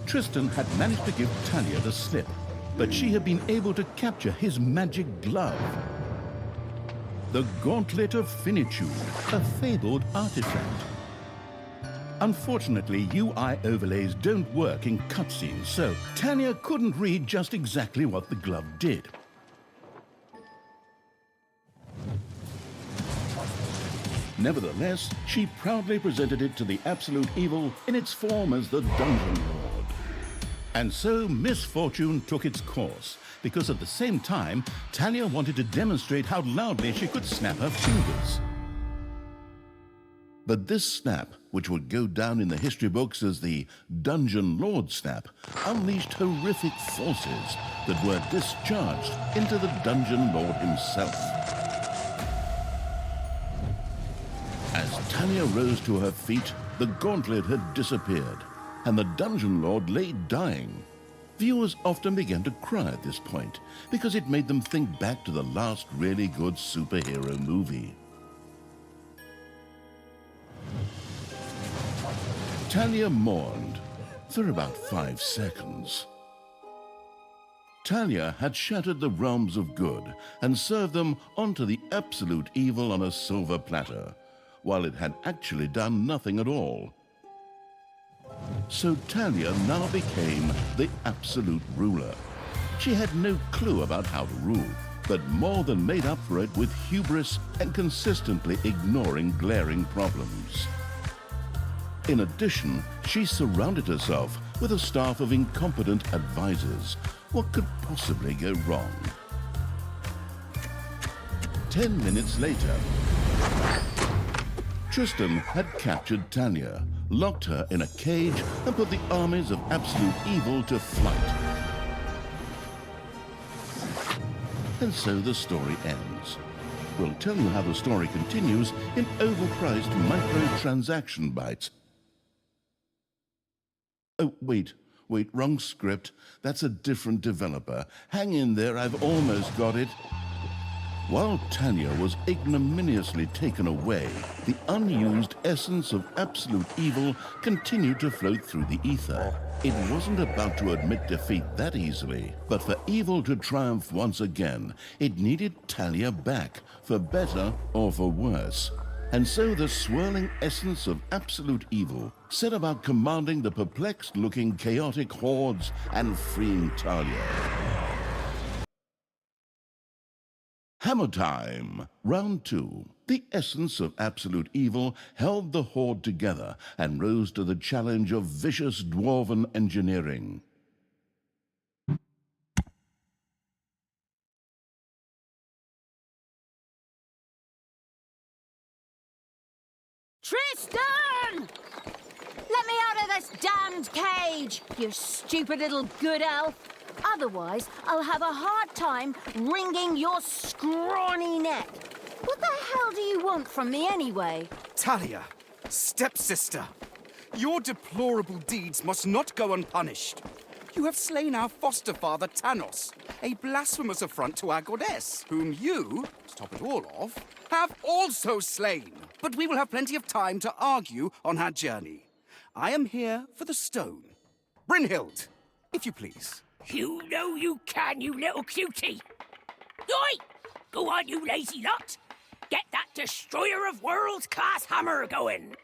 Tristan had managed to give Talia the slip, but she had been able to capture his magic glove. The Gauntlet of Finitude, a fabled artifact. Unfortunately, UI overlays don't work in cutscenes, so Talia couldn't read just exactly what the glove did. Nevertheless, she proudly presented it to the Absolute Evil in its form as the Dungeon Lord. And so misfortune took its course, because at the same time, Talia wanted to demonstrate how loudly she could snap her fingers. But this snap, which would go down in the history books as the Dungeon Lord snap, unleashed horrific forces that were discharged into the Dungeon Lord himself. As Talia rose to her feet, the gauntlet had disappeared, and the Dungeon Lord lay dying. Viewers often began to cry at this point, because it made them think back to the last really good superhero movie. Talia mourned for about 5 seconds. Talia had shattered the realms of good and served them onto the Absolute Evil on a silver platter, while it had actually done nothing at all. So Talia now became the absolute ruler. She had no clue about how to rule, but more than made up for it with hubris and consistently ignoring glaring problems. In addition, she surrounded herself with a staff of incompetent advisors. What could possibly go wrong? 10 minutes later, Tristan had captured Talia, locked her in a cage, and put the armies of Absolute Evil to flight. And so the story ends. We'll tell you how the story continues in overpriced microtransaction bites. Oh, wait, wrong script. That's a different developer. Hang in there, I've almost got it. While Talia was ignominiously taken away, the unused essence of Absolute Evil continued to float through the ether. It wasn't about to admit defeat that easily, but for evil to triumph once again, it needed Talia back, for better or for worse. And so the swirling essence of Absolute Evil set about commanding the perplexed-looking chaotic hordes and freeing Talia. Hammer time! Round 2. The essence of Absolute Evil held the horde together and rose to the challenge of vicious dwarven engineering. Tristan! Let me out of this damned cage, you stupid little good elf. Otherwise, I'll have a hard time wringing your scrawny neck. What the hell do you want from me anyway? Talia, stepsister, your deplorable deeds must not go unpunished. You have slain our foster father, Tanos, a blasphemous affront to our goddess, whom you, to top it all off, have also slain. But we will have plenty of time to argue on our journey. I am here for the stone. Brynhild, if you please. You know you can, you little cutie. Oi! Go on, you lazy lot. Get that destroyer of worlds class hammer going.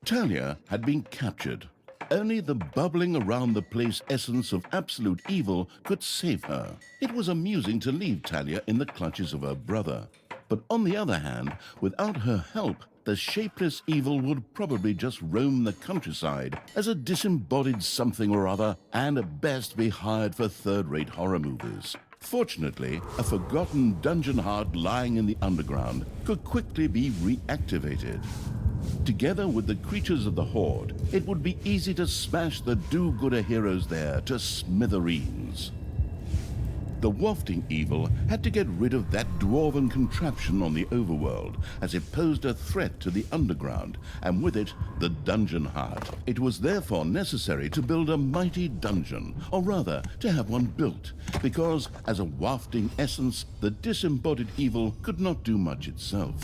Talia had been captured. Only the bubbling around the place essence of Absolute Evil could save her. It was amusing to leave Talia in the clutches of her brother. But on the other hand, without her help, the shapeless evil would probably just roam the countryside as a disembodied something or other, and at best be hired for third-rate horror movies. Fortunately, a forgotten dungeon heart lying in the underground could quickly be reactivated. Together with the creatures of the Horde, it would be easy to smash the do-gooder heroes there to smithereens. The wafting evil had to get rid of that dwarven contraption on the overworld, as it posed a threat to the underground, and with it, the dungeon heart. It was therefore necessary to build a mighty dungeon, or rather, to have one built, because, as a wafting essence, the disembodied evil could not do much itself.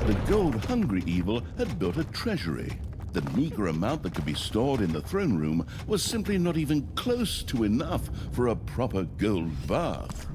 The gold-hungry evil had built a treasury. The meager amount that could be stored in the throne room was simply not even close to enough for a proper gold bath.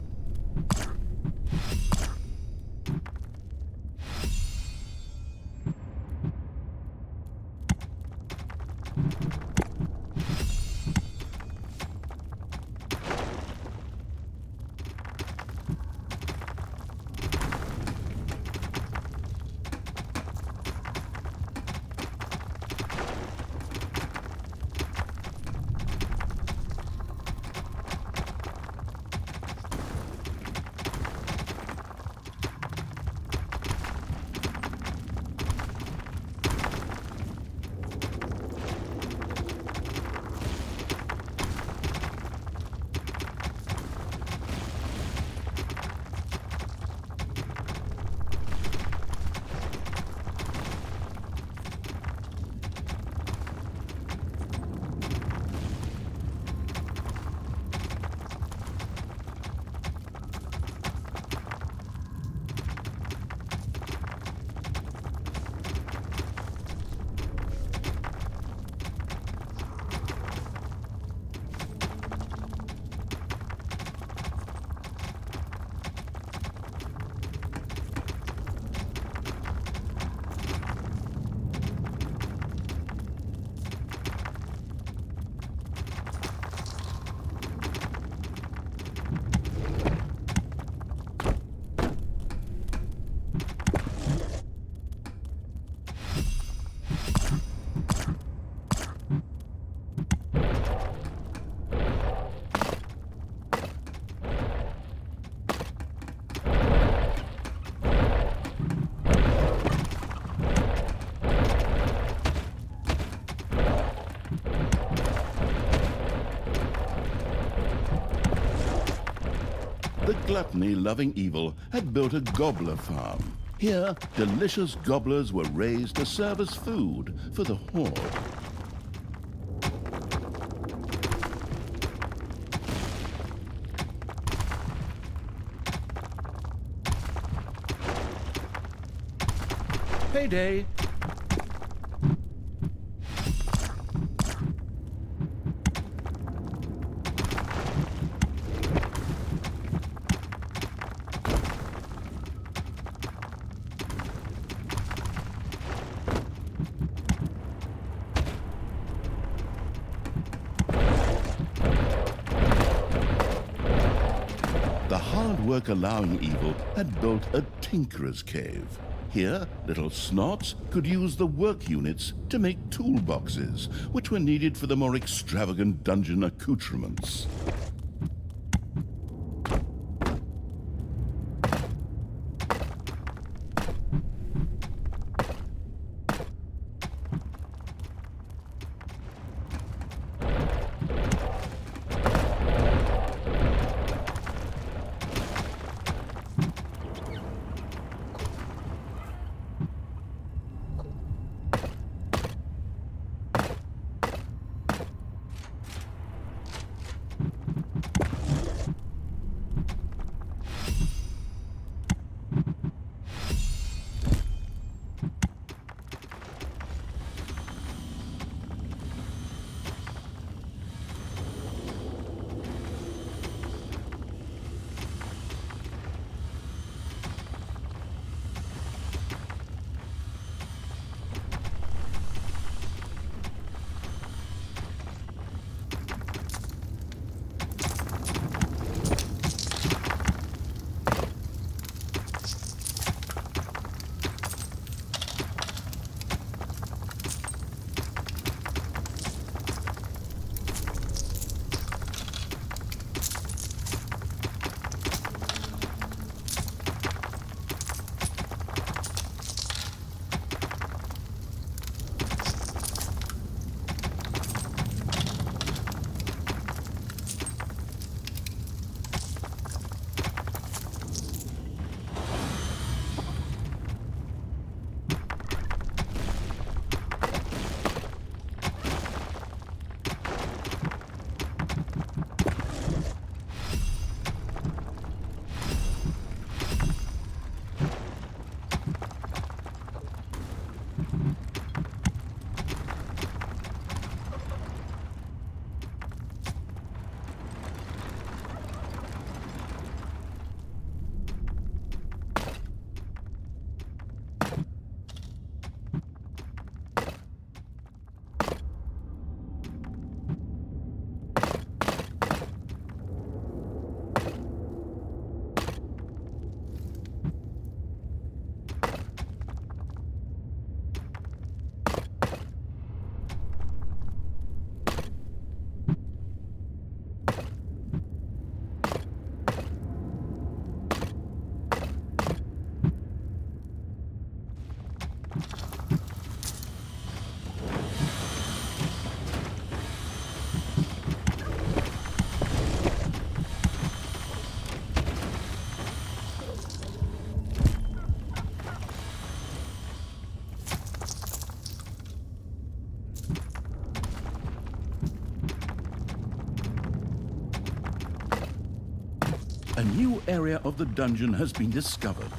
The gluttony-loving evil had built a gobbler farm. Here, delicious gobblers were raised to serve as food for the horde. Payday! The hard work allowing evil had built a tinkerer's cave. Here, little snots could use the work units to make toolboxes, which were needed for the more extravagant dungeon accoutrements. area of the dungeon has been discovered.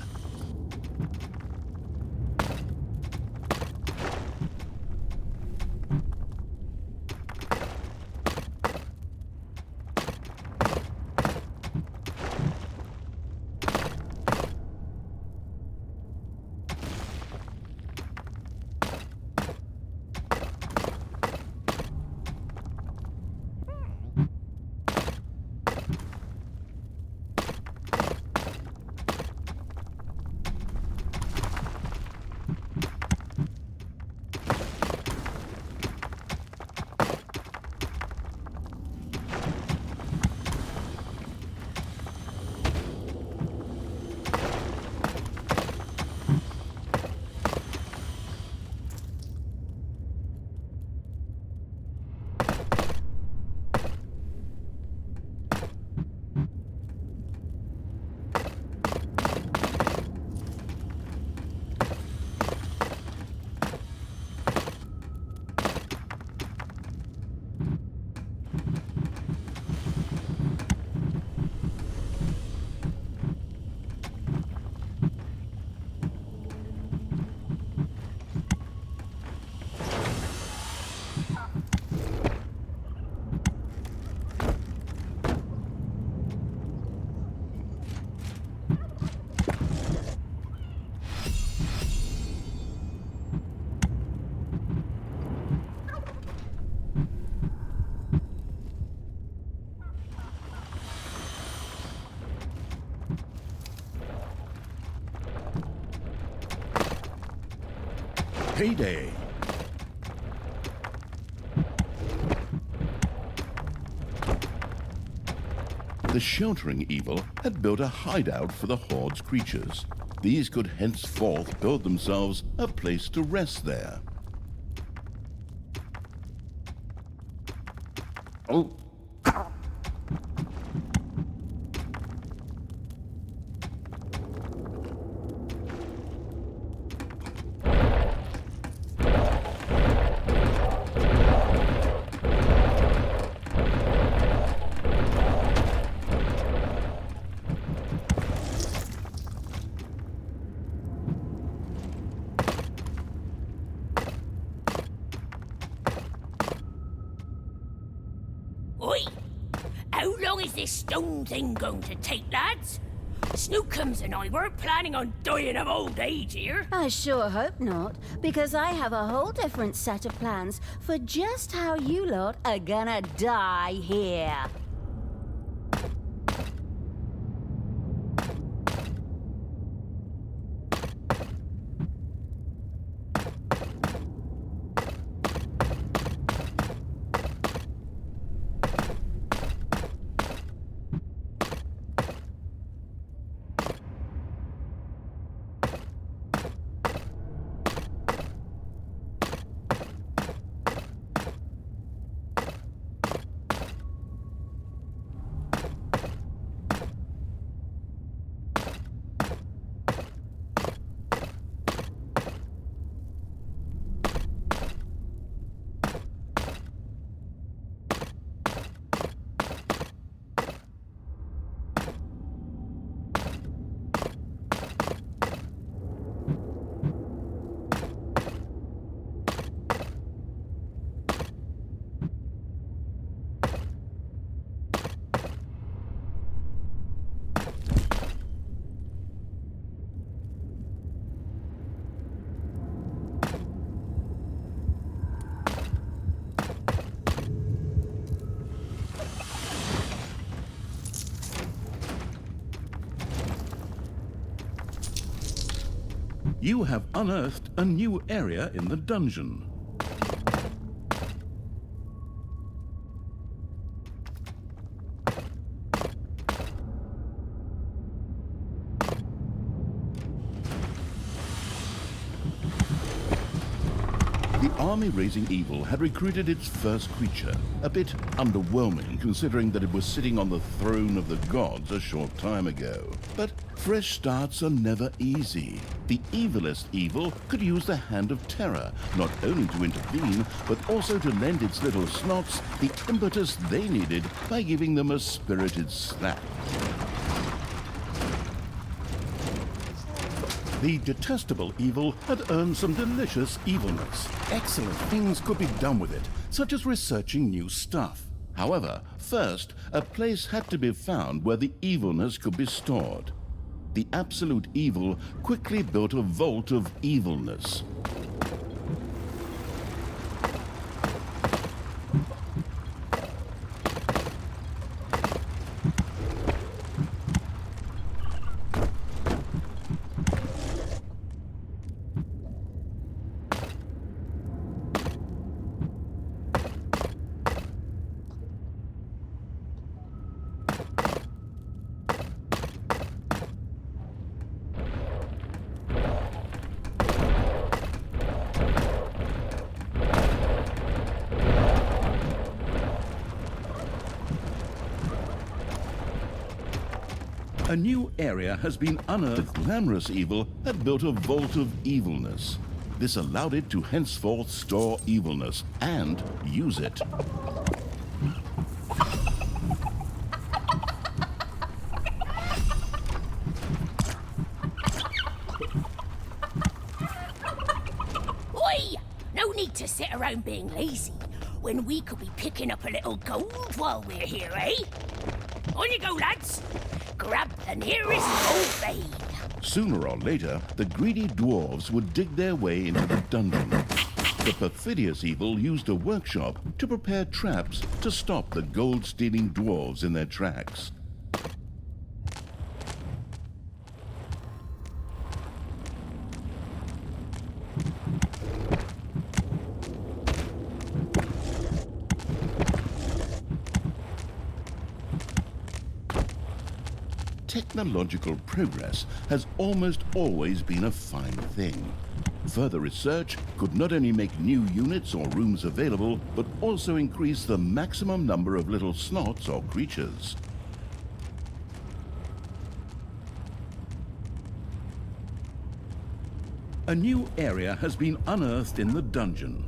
Payday. The sheltering evil had built a hideout for the Horde's creatures. These could henceforth build themselves a place to rest there. Oh. Oi! How long is this stone thing going to take, lads? Snookums and I weren't planning on dying of old age here. I sure hope not, because I have a whole different set of plans for just how you lot are gonna die here. You have unearthed a new area in the dungeon. The army-raising evil had recruited its first creature, a bit underwhelming considering that it was sitting on the throne of the gods a short time ago. But fresh starts are never easy. The evilest evil could use the Hand of Terror, not only to intervene, but also to lend its little snots the impetus they needed by giving them a spirited slap. The detestable evil had earned some delicious evilness. Excellent things could be done with it, such as researching new stuff. However, first, a place had to be found where the evilness could be stored. The absolute evil quickly built a vault of evilness. A new area has been unearthed. The glamorous evil had built a vault of evilness. This allowed it to henceforth store evilness and use it. Oi! No need to sit around being lazy when we could be picking up a little gold while we're here, eh? On you go, lads! Grab the nearest gold vein. Sooner or later, the greedy dwarves would dig their way into the dungeon. The perfidious evil used a workshop to prepare traps to stop the gold-stealing dwarves in their tracks. Technological progress has almost always been a fine thing. Further research could not only make new units or rooms available, but also increase the maximum number of little snots or creatures. A new area has been unearthed in the dungeon.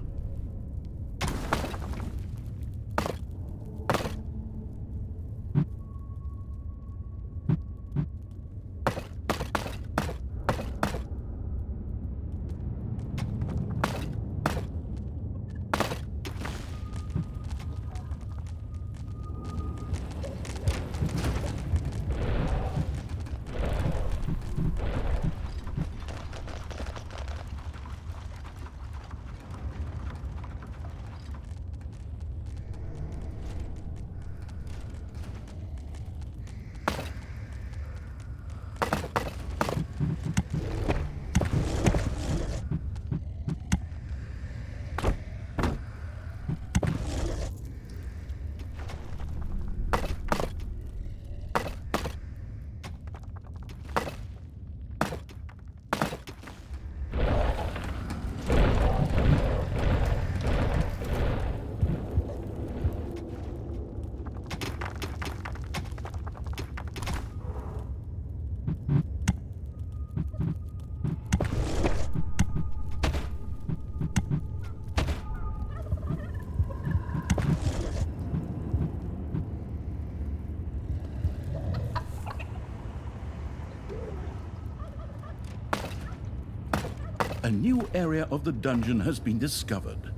A new area of the dungeon has been discovered.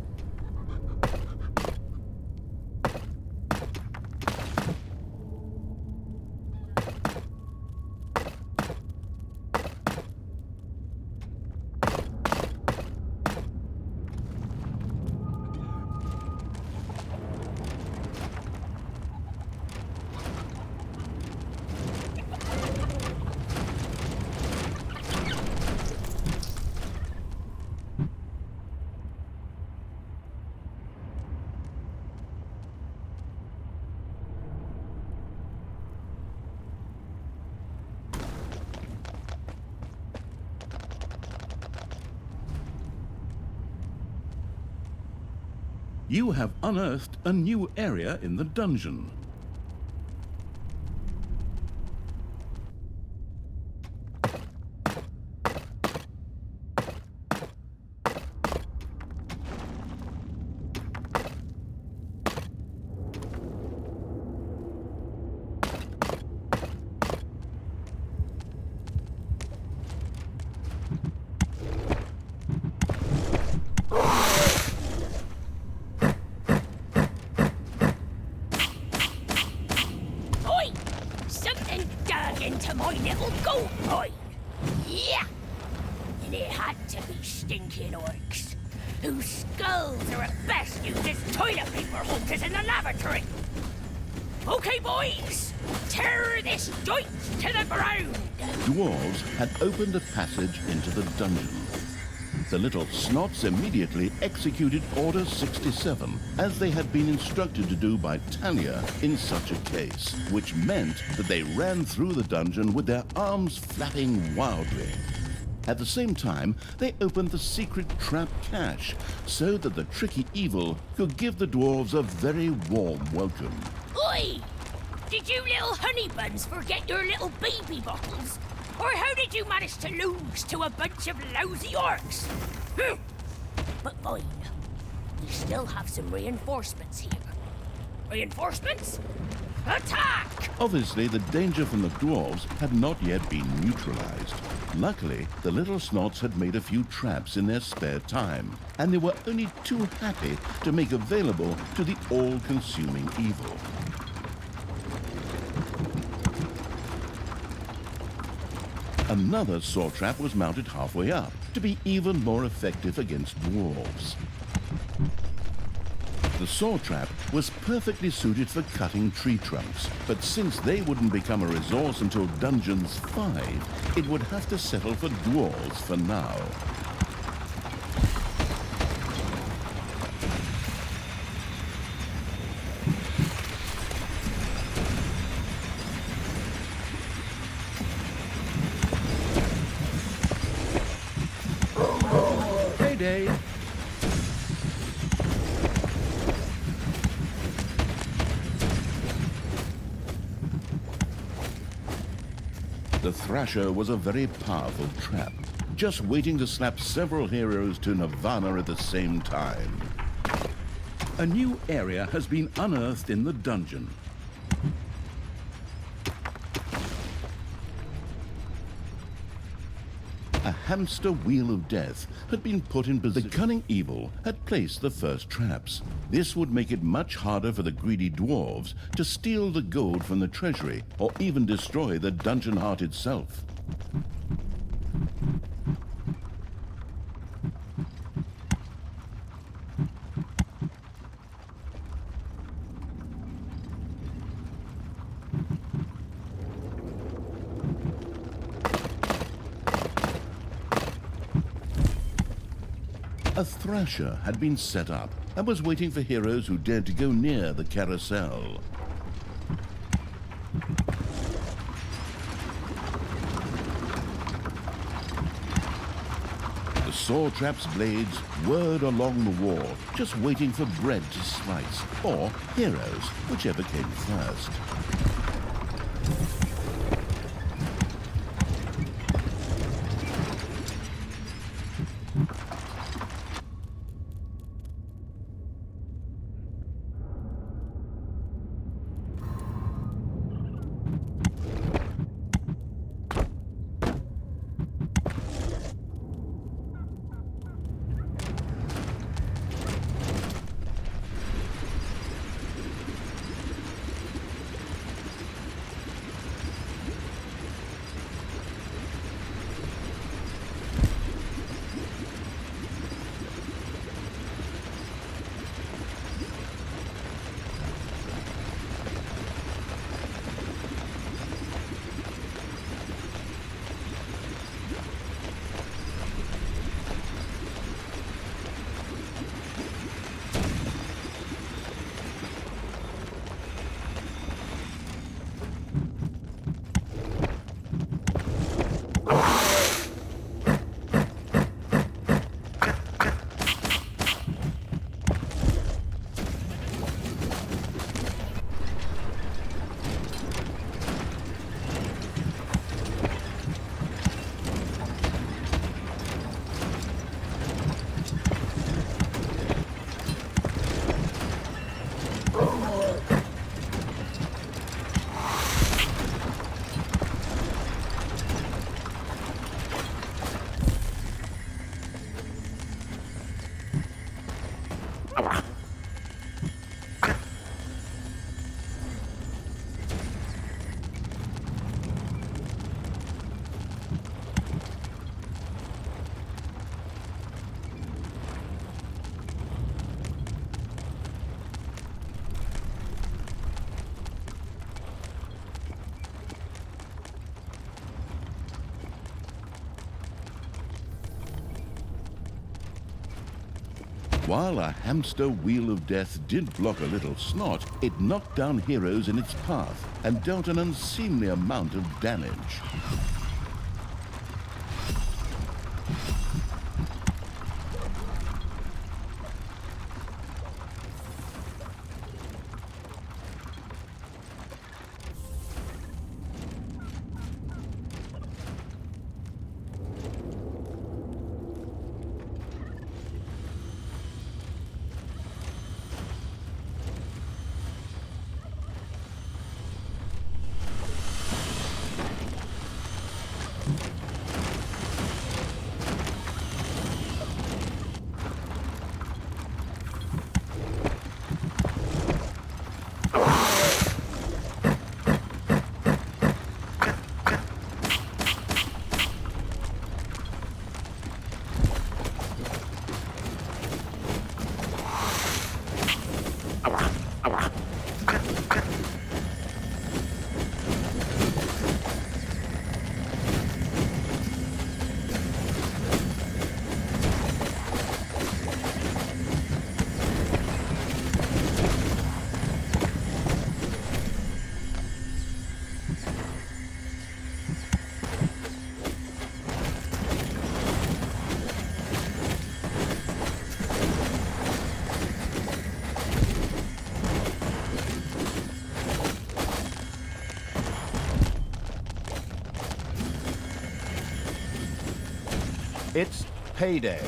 You have unearthed a new area in the dungeon. Yeah! And it had to be stinking orcs, whose skulls are at best used as toilet paper holders in the lavatory. Okay, boys, tear this joint to the ground. Dwarves had opened a passage into the dungeon. The little snots immediately executed Order 67, as they had been instructed to do by Talia in such a case, which meant that they ran through the dungeon with their arms flapping wildly. At the same time, they opened the secret trap cache, so that the tricky evil could give the dwarves a very warm welcome. Oi! Did you little honey buns forget your little baby bottles? Or how did you manage to lose to a bunch of lousy orcs? But fine. We still have some reinforcements here. Reinforcements? Attack! Obviously, the danger from the dwarves had not yet been neutralized. Luckily, the little snots had made a few traps in their spare time, and they were only too happy to make available to the all-consuming evil. Another saw trap was mounted halfway up, to be even more effective against dwarves. The saw trap was perfectly suited for cutting tree trunks, but since they wouldn't become a resource until Dungeons 5, it would have to settle for dwarves for now. Payday! The Thrasher was a very powerful trap, just waiting to slap several heroes to Nirvana at the same time. A new area has been unearthed in the dungeon. A hamster wheel of death had been put in position. The cunning evil had placed the first traps. This would make it much harder for the greedy dwarves to steal the gold from the treasury or even destroy the dungeon heart itself. A Thrasher had been set up and was waiting for heroes who dared to go near the carousel. The saw trap's blades whirred along the wall, just waiting for bread to slice, or heroes, whichever came first. While a hamster wheel of death did block a little snot, it knocked down heroes in its path and dealt an unseemly amount of damage. It's payday.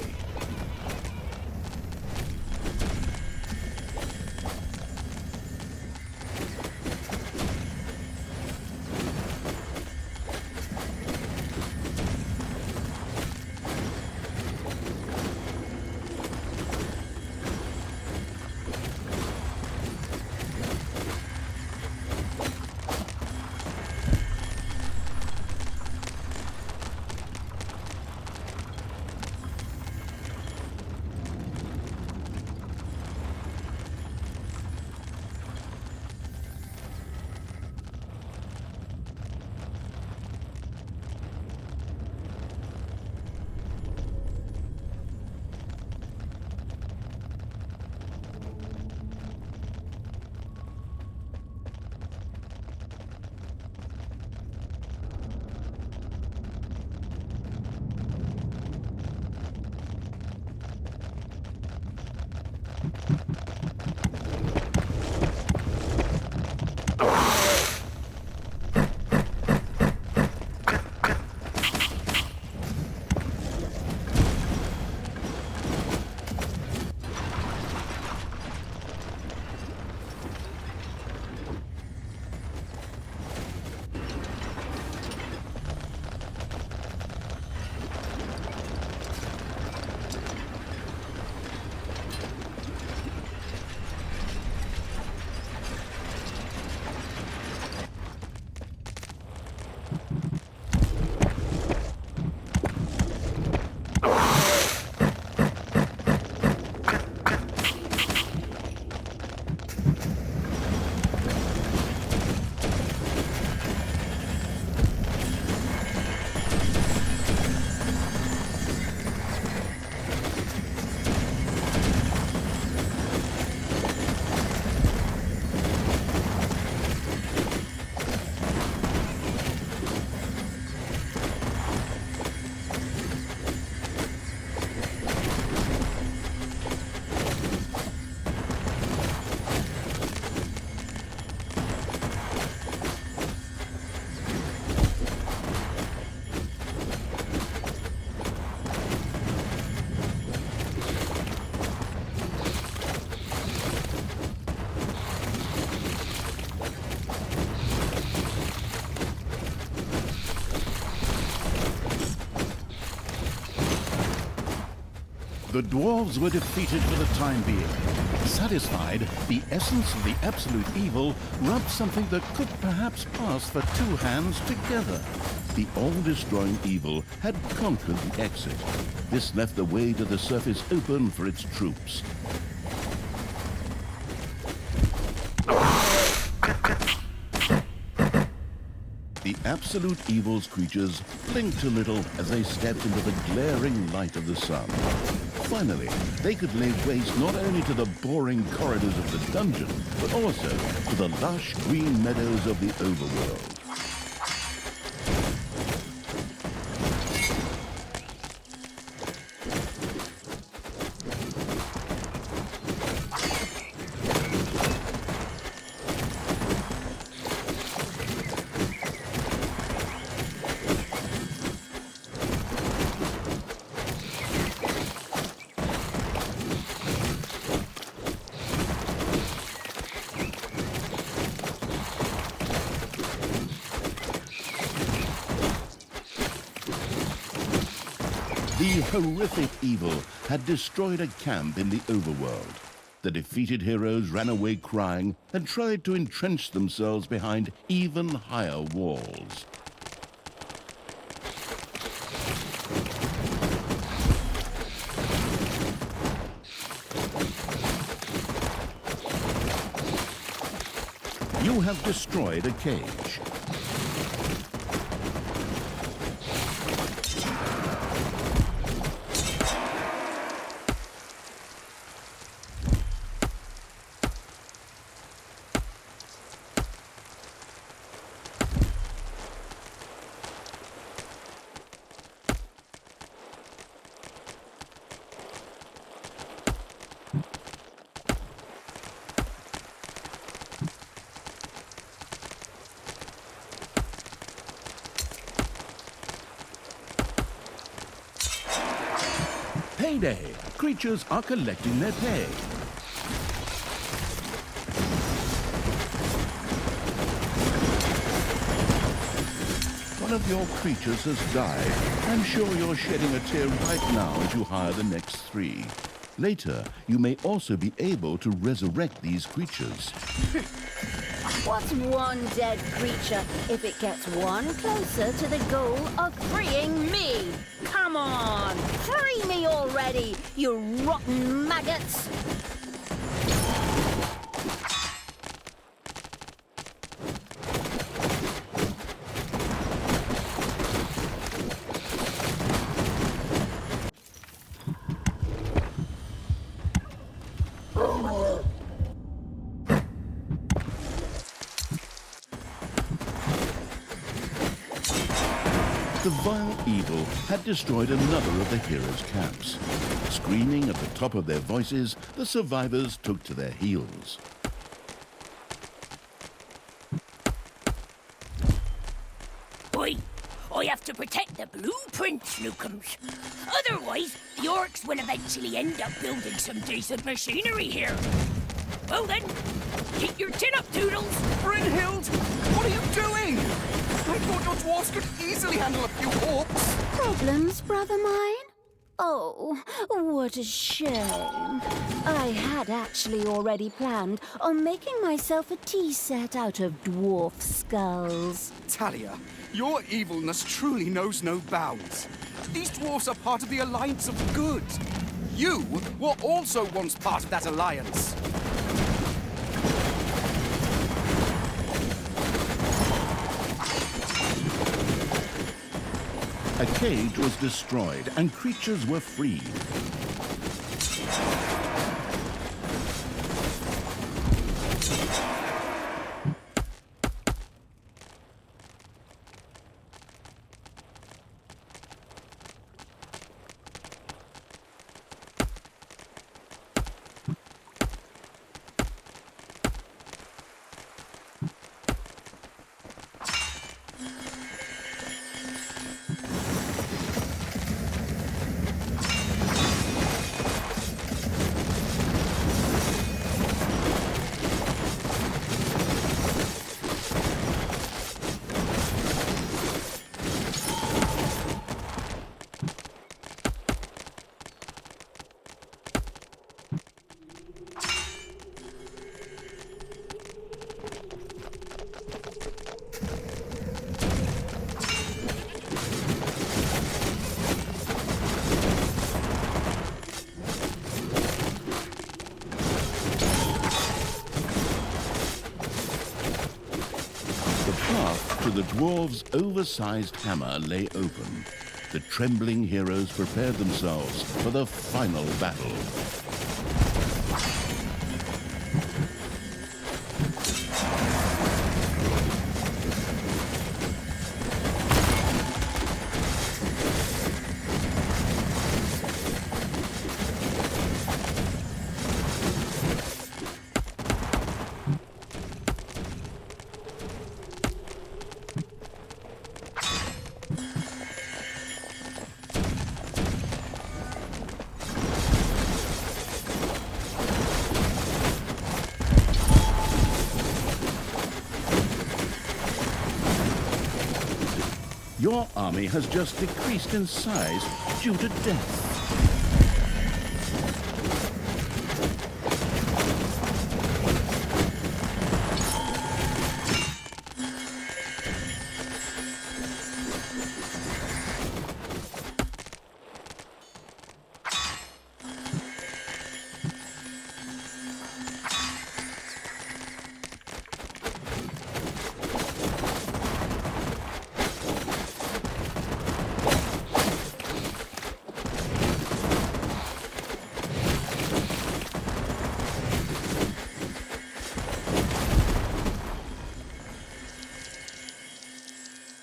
The dwarves were defeated for the time being. Satisfied, the essence of the absolute evil rubbed something that could perhaps pass for two hands together. The all-destroying evil had conquered the exit. This left the way to the surface open for its troops. The absolute evil's creatures blinked a little as they stepped into the glaring light of the sun. Finally, they could lay waste not only to the boring corridors of the dungeon, but also to the lush green meadows of the overworld. The horrific evil had destroyed a camp in the overworld. The defeated heroes ran away crying and tried to entrench themselves behind even higher walls. You have destroyed a cage. Payday! Creatures are collecting their pay. One of your creatures has died. I'm sure you're shedding a tear right now as you hire the next 3. Later, you may also be able to resurrect these creatures. What's one dead creature if it gets one closer to the goal of freeing me? Come on! Free me already, you rotten maggots! The vile evil had destroyed another of the heroes' camps. Screaming at the top of their voices, the survivors took to their heels. Oi! I have to protect the blueprints, Newcombs. Otherwise, the orcs will eventually end up building some decent machinery here. Well then, keep your chin up, Toodles. Brynhild, what are you doing? I thought your dwarfs could easily handle a few orcs. Problems, brother mine? Oh, what a shame. I had actually already planned on making myself a tea set out of dwarf skulls. Talia, your evilness truly knows no bounds. These dwarfs are part of the Alliance of Good. You were also once part of that alliance. A cage was destroyed and creatures were freed. The path to the dwarves' oversized hammer lay open. the trembling heroes prepared themselves for the final battle. Your army has just decreased in size due to death.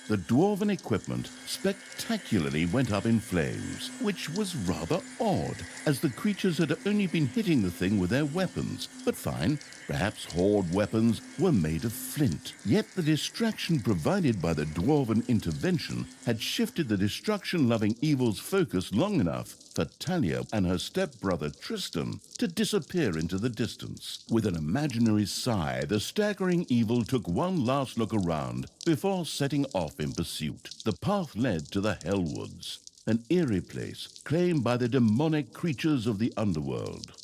The dwarven equipment spectacularly went up in flames, which was rather odd, as the creatures had only been hitting the thing with their weapons. But fine, perhaps Horde weapons were made of flint. Yet the distraction provided by the dwarven intervention had shifted the destruction-loving evil's focus long enough for Talia and her stepbrother Tristan to disappear into the distance. With an imaginary sigh, the staggering evil took one last look around before setting off in pursuit. The path led to the Hellwoods, an eerie place claimed by the demonic creatures of the underworld.